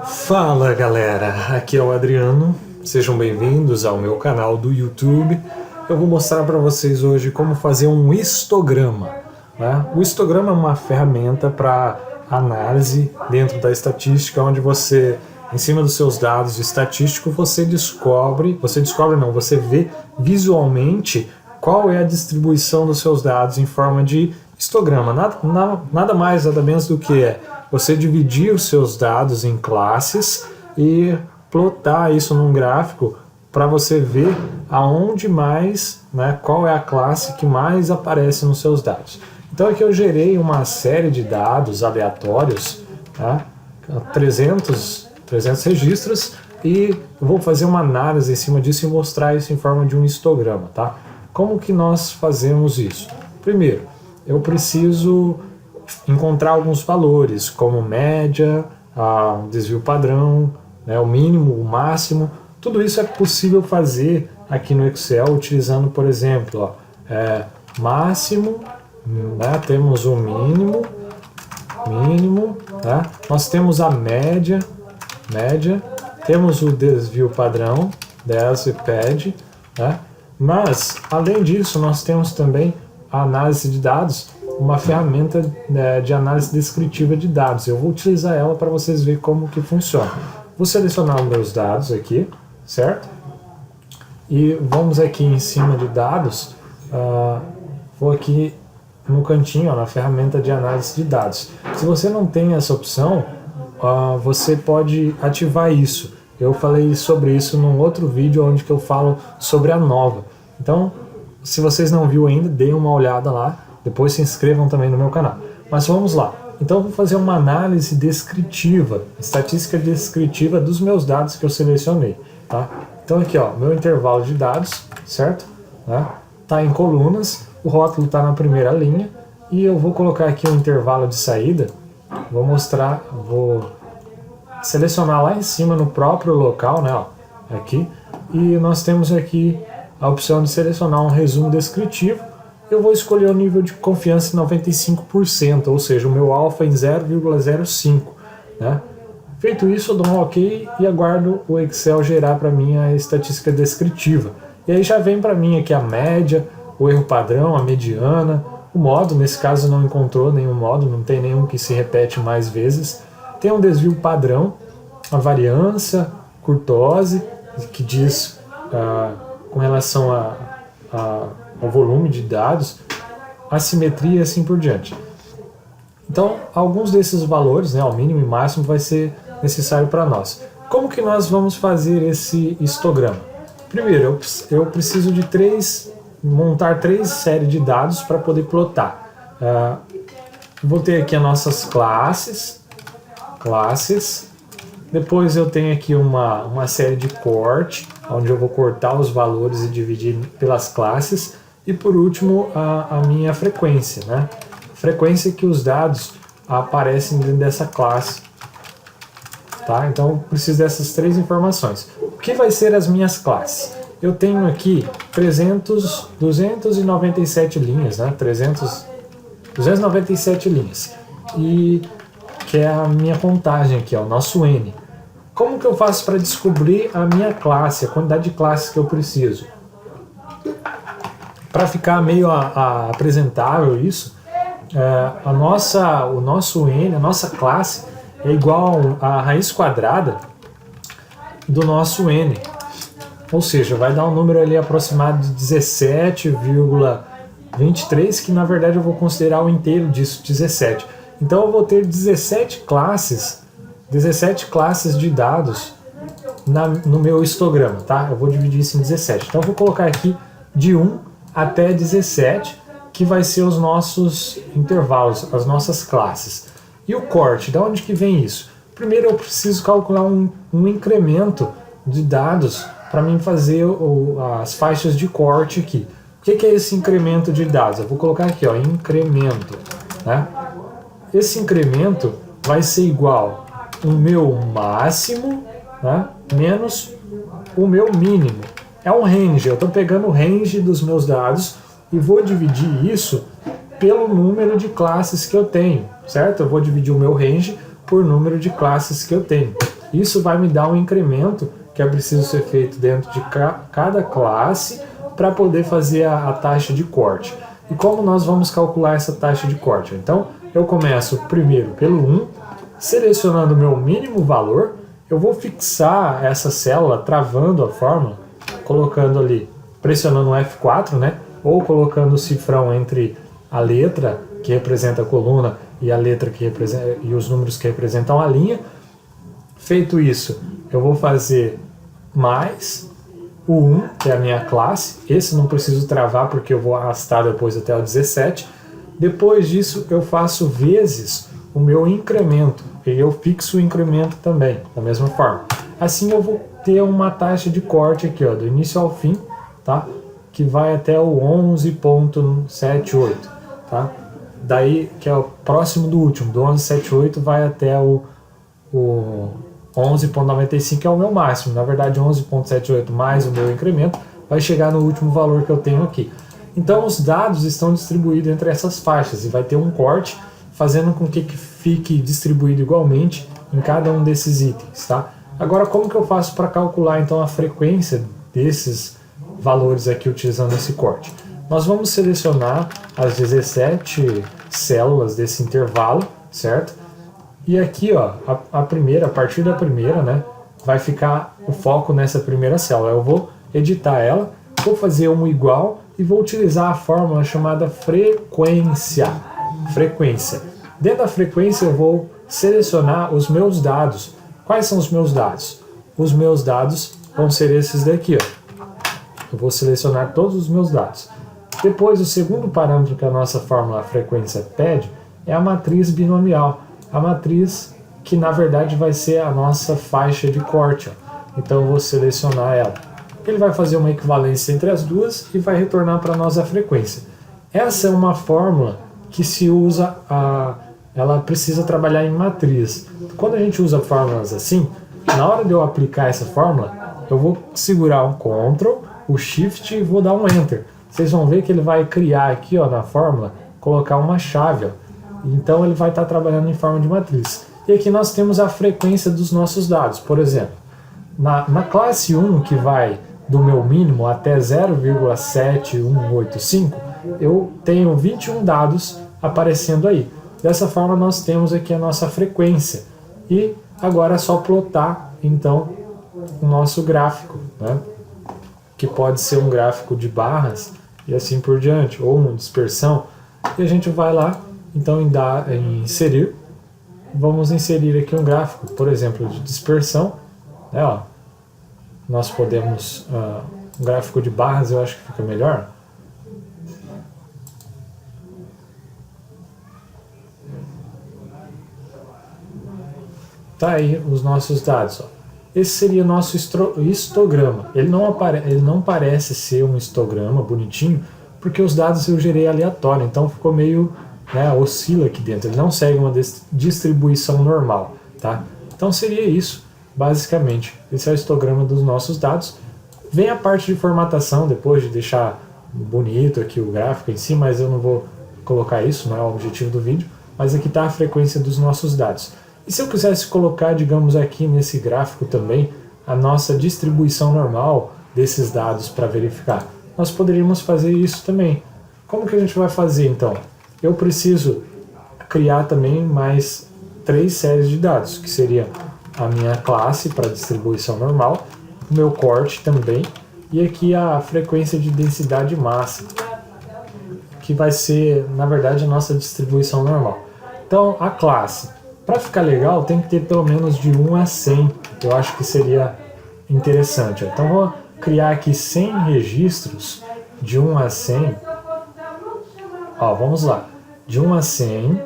Fala galera, aqui é o Adriano, sejam bem-vindos ao meu canal do YouTube. Eu vou mostrar para vocês hoje como fazer um histograma, né? O histograma é uma ferramenta para análise dentro da estatística, onde você, em cima dos seus dados estatísticos, você vê visualmente qual é a distribuição dos seus dados em forma de histograma. Nada mais, nada menos do que você dividir os seus dados em classes e plotar isso num gráfico para você ver aonde mais, né, qual é a classe que mais aparece nos seus dados. Então aqui eu gerei uma série de dados aleatórios, tá? 300 registros, e vou fazer uma análise em cima disso e mostrar isso em forma de um histograma, tá? Como que nós fazemos isso? Primeiro, eu preciso encontrar alguns valores, como média, desvio padrão, né, o mínimo, o máximo. Tudo isso é possível fazer aqui no Excel utilizando, por exemplo, máximo, né, temos o mínimo, né, nós temos a média, temos o desvio padrão, DSPad, né, mas, além disso, nós temos também a análise de dados, uma ferramenta, né, de análise descritiva de dados. Eu vou utilizar ela para vocês verem como que funciona. Vou selecionar os meus dados aqui, certo? E vamos aqui em cima de dados, vou aqui no cantinho, na ferramenta de análise de dados. Se você não tem essa opção, você pode ativar isso. Eu falei sobre isso num outro vídeo onde que eu falo sobre a nova. Então, se vocês não viram ainda, deem uma olhada lá. Depois se inscrevam também no meu canal. Mas vamos lá. Então eu vou fazer uma análise descritiva, estatística descritiva dos meus dados que eu selecionei, tá? Então aqui, ó, meu intervalo de dados, certo? Tá em colunas, o rótulo tá na primeira linha, e eu vou colocar aqui um intervalo de saída. Vou selecionar lá em cima no próprio local, né, ó, aqui, e nós temos aqui a opção de selecionar um resumo descritivo. Eu vou escolher o nível de confiança em 95%, ou seja, o meu alfa em 0,05, né? Feito isso, eu dou um OK e aguardo o Excel gerar para mim a estatística descritiva. E aí já vem para mim aqui a média, o erro padrão, a mediana, o modo. Nesse caso não encontrou nenhum modo, não tem nenhum que se repete mais vezes. Tem um desvio padrão, a variância, curtose, que diz com relação ao volume de dados, assimetria e assim por diante. Então, alguns desses valores, né, o mínimo e máximo, vai ser necessário para nós. Como que nós vamos fazer esse histograma? Primeiro, eu preciso de montar três séries de dados para poder plotar. Vou ter aqui as nossas classes. Depois eu tenho aqui uma série de corte, onde eu vou cortar os valores e dividir pelas classes. E por último, a minha frequência, né? Frequência que os dados aparecem dentro dessa classe. Tá? Então eu preciso dessas três informações. O que vai ser as minhas classes? Eu tenho aqui 297 linhas, né? 297 linhas. E que é a minha contagem aqui, ó, o nosso N. Como que eu faço para descobrir a minha classe, a quantidade de classes que eu preciso? Para ficar meio apresentável isso, o nosso N, a nossa classe, é igual à raiz quadrada do nosso N. Ou seja, vai dar um número ali aproximado de 17,23, que na verdade eu vou considerar o inteiro disso, 17. Então eu vou ter 17 classes de dados no meu histograma, tá? Eu vou dividir isso em 17. Então eu vou colocar aqui de 1 até 17, que vai ser os nossos intervalos, as nossas classes. E o corte, de onde que vem isso? Primeiro eu preciso calcular um incremento de dados para mim fazer as faixas de corte aqui. O que é esse incremento de dados? Eu vou colocar aqui, ó, incremento, né? Esse incremento vai ser igual o meu máximo, né, menos o meu mínimo. É um range, eu estou pegando o range dos meus dados e vou dividir isso pelo número de classes que eu tenho, certo? Eu vou dividir o meu range por número de classes que eu tenho. Isso vai me dar um incremento que é preciso ser feito dentro de cada classe para poder fazer a taxa de corte. E como nós vamos calcular essa taxa de corte? Então, eu começo primeiro pelo 1, selecionando o meu mínimo valor, eu vou fixar essa célula travando a fórmula, colocando ali, pressionando o F4, né? Ou colocando o cifrão entre a letra que representa a coluna e a letra que representa, e os números que representam a linha. Feito isso, eu vou fazer mais o 1, que é a minha classe. Esse não preciso travar porque eu vou arrastar depois até o 17. Depois disso eu faço vezes o meu incremento, e eu fixo o incremento também, da mesma forma. Assim eu vou ter uma taxa de corte aqui, ó, do início ao fim, tá? Que vai até o 11.78, tá? Daí, que é o próximo do último, do 11.78 vai até o 11.95, que é o meu máximo. Na verdade, 11.78 mais o meu incremento vai chegar no último valor que eu tenho aqui. Então, os dados estão distribuídos entre essas faixas e vai ter um corte fazendo com que fique distribuído igualmente em cada um desses itens, tá? Agora, como que eu faço para calcular então a frequência desses valores aqui utilizando esse corte? Nós vamos selecionar as 17 células desse intervalo, certo? E aqui, ó, a partir da primeira, né, vai ficar o foco nessa primeira célula. Eu vou editar ela, vou fazer um igual e vou utilizar a fórmula chamada frequência. Dentro da frequência eu vou selecionar os meus dados. Quais são os meus dados? Os meus dados vão ser esses daqui, ó. Eu vou selecionar todos os meus dados. Depois, o segundo parâmetro que a nossa fórmula frequência pede é a matriz binomial. A matriz que na verdade vai ser a nossa faixa de corte, ó. Então eu vou selecionar ela. Ele vai fazer uma equivalência entre as duas e vai retornar para nós a frequência. Essa é uma fórmula que se usa, ela precisa trabalhar em matriz. Quando a gente usa fórmulas assim, na hora de eu aplicar essa fórmula, eu vou segurar o Ctrl, o Shift e vou dar um Enter. Vocês vão ver que ele vai criar aqui, ó, na fórmula, colocar uma chave, ó. Então ele vai estar trabalhando em forma de matriz. E aqui nós temos a frequência dos nossos dados. Por exemplo, na classe 1, que vai do meu mínimo até 0,7185, eu tenho 21 dados aparecendo aí. Dessa forma nós temos aqui a nossa frequência. E agora é só plotar, então, o nosso gráfico, né? Que pode ser um gráfico de barras e assim por diante, ou uma dispersão. E a gente vai lá, então, em inserir. Vamos inserir aqui um gráfico, por exemplo, de dispersão, né, ó. Nós podemos, um gráfico de barras eu acho que fica melhor. Tá aí os nossos dados, ó. Esse seria o nosso histograma. Ele não parece ser um histograma bonitinho, porque os dados eu gerei aleatório, então ficou meio, né, oscila aqui dentro. Ele não segue uma distribuição normal, tá? Então seria isso, basicamente. Esse é o histograma dos nossos dados. Vem a parte de formatação, depois de deixar bonito aqui o gráfico em si, mas eu não vou colocar isso, não é o objetivo do vídeo. Mas aqui está a frequência dos nossos dados. E se eu quisesse colocar, digamos, aqui nesse gráfico também, a nossa distribuição normal desses dados para verificar, nós poderíamos fazer isso também. Como que a gente vai fazer, então? Eu preciso criar também mais 3 séries de dados, que seria a minha classe para distribuição normal, o meu corte também, e aqui a frequência de densidade máxima, que vai ser, na verdade, a nossa distribuição normal. Então, a classe, para ficar legal, tem que ter pelo menos de 1 a 100. Eu acho que seria interessante. Então, vou criar aqui 100 registros de 1 a 100. Ó, vamos lá. De 1 a 100,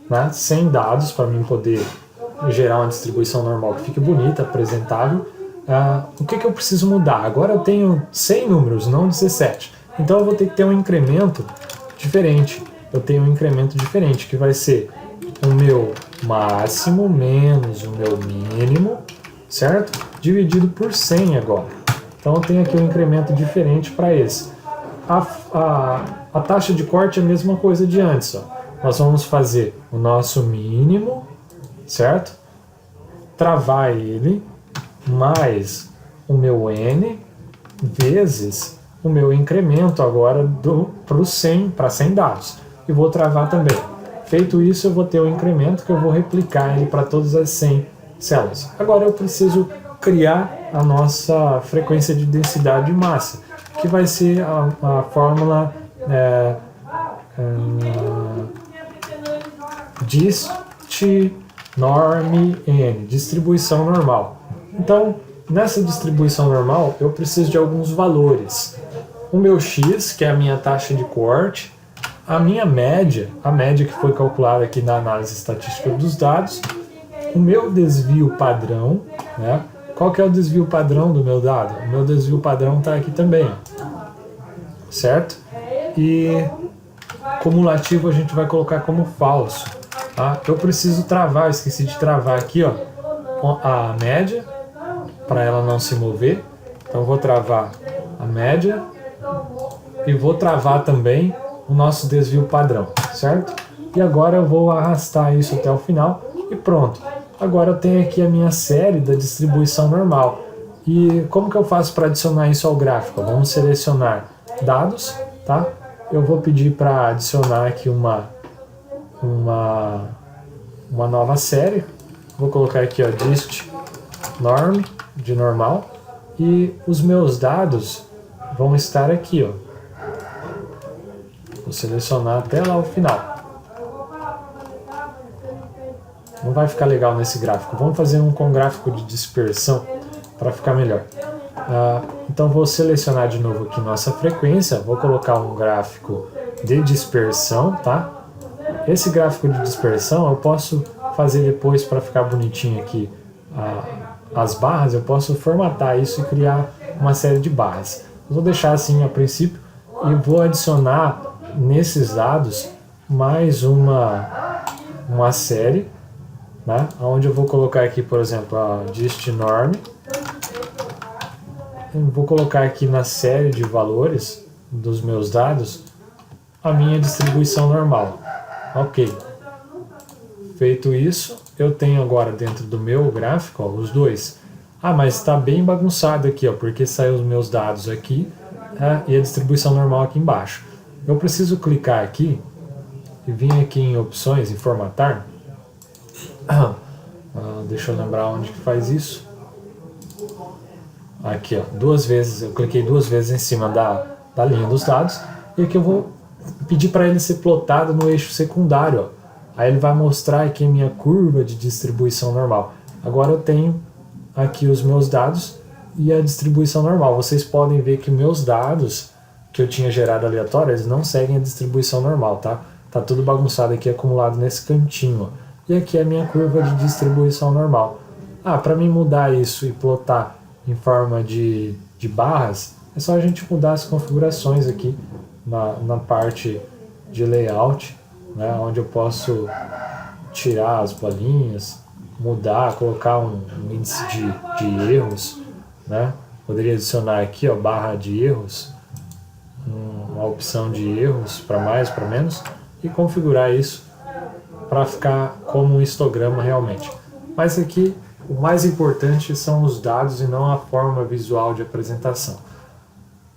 né? 100 dados para mim poder gerar uma distribuição normal que fique bonita, apresentável. O que eu preciso mudar? Agora eu tenho 100 números, não 17. Então eu vou ter que ter um incremento diferente. Eu tenho um incremento diferente, que vai ser o meu máximo menos o meu mínimo, certo? Dividido por 100 agora. Então eu tenho aqui um incremento diferente para esse. A taxa de corte é a mesma coisa de antes, ó. Nós vamos fazer o nosso mínimo, certo? Travar ele mais o meu N vezes o meu incremento agora para 100 dados. E vou travar também. Feito isso, eu vou ter o incremento que eu vou replicar ele para todas as 100 células. Agora eu preciso criar a nossa frequência de densidade de massa, que vai ser a fórmula dist norm n, distribuição normal. Então, nessa distribuição normal, eu preciso de alguns valores. O meu x, que é a minha taxa de corte, a minha média, a média que foi calculada aqui na análise estatística dos dados, o meu desvio padrão, né? Qual que é o desvio padrão do meu dado? O meu desvio padrão está aqui também, ó. Certo? E cumulativo a gente vai colocar como falso. Tá? Eu preciso travar, esqueci de travar aqui, ó, a média, para ela não se mover. Então vou travar a média e vou travar também o nosso desvio padrão, certo? E agora eu vou arrastar isso até o final e pronto. Agora eu tenho aqui a minha série da distribuição normal. E como que eu faço para adicionar isso ao gráfico? Vamos selecionar dados, tá? Eu vou pedir para adicionar aqui uma nova série. Vou colocar aqui, ó, dist norm, de normal. E os meus dados vão estar aqui, ó. Vou selecionar até lá o final. Não vai ficar legal nesse gráfico. Vamos fazer um com gráfico de dispersão para ficar melhor. Então vou selecionar de novo aqui nossa frequência. Vou colocar um gráfico de dispersão, tá? Esse gráfico de dispersão eu posso fazer depois para ficar bonitinho aqui. As barras, eu posso formatar isso e criar uma série de barras. Eu vou deixar assim a princípio e vou adicionar nesses dados mais uma série, né? Onde eu vou colocar aqui, por exemplo, a dist norm. Eu vou colocar aqui na série de valores dos meus dados a minha distribuição normal. Ok. Feito isso, eu tenho agora dentro do meu gráfico, ó, os dois. Mas está bem bagunçado aqui, ó, porque saiu os meus dados aqui, e a distribuição normal aqui embaixo. Eu preciso clicar aqui e vir aqui em opções e formatar. Deixa eu lembrar onde que faz isso. Aqui, ó, duas vezes, eu cliquei duas vezes em cima da linha dos dados, e aqui eu vou pedir para ele ser plotado no eixo secundário, ó. Aí ele vai mostrar aqui a minha curva de distribuição normal. Agora eu tenho aqui os meus dados e a distribuição normal. Vocês podem ver que meus dados que eu tinha gerado aleatório, eles não seguem a distribuição normal, tá? Tá tudo bagunçado aqui, acumulado nesse cantinho, ó. E aqui é a minha curva de distribuição normal. Para mim mudar isso e plotar em forma de barras, é só a gente mudar as configurações aqui na parte de layout, né, onde eu posso tirar as bolinhas, mudar, colocar um índice de erros, né? Poderia adicionar aqui, ó, barra de erros, uma opção de erros para mais, para menos, e configurar isso para ficar como um histograma realmente. Mas aqui o mais importante são os dados e não a forma visual de apresentação.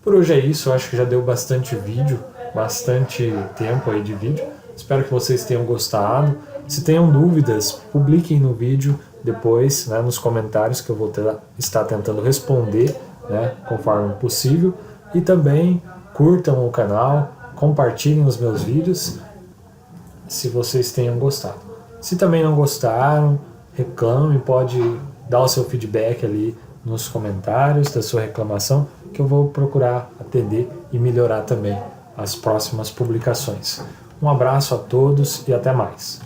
Por hoje é isso, eu acho que já deu bastante vídeo, bastante tempo aí de vídeo. Espero que vocês tenham gostado. Se tenham dúvidas, publiquem no vídeo depois, né, nos comentários, que eu vou estar tentando responder, né, conforme possível. E também curtam o canal, compartilhem os meus vídeos, se vocês tenham gostado. Se também não gostaram, reclamem, pode dar o seu feedback ali nos comentários da sua reclamação, que eu vou procurar atender e melhorar também as próximas publicações. Um abraço a todos e até mais.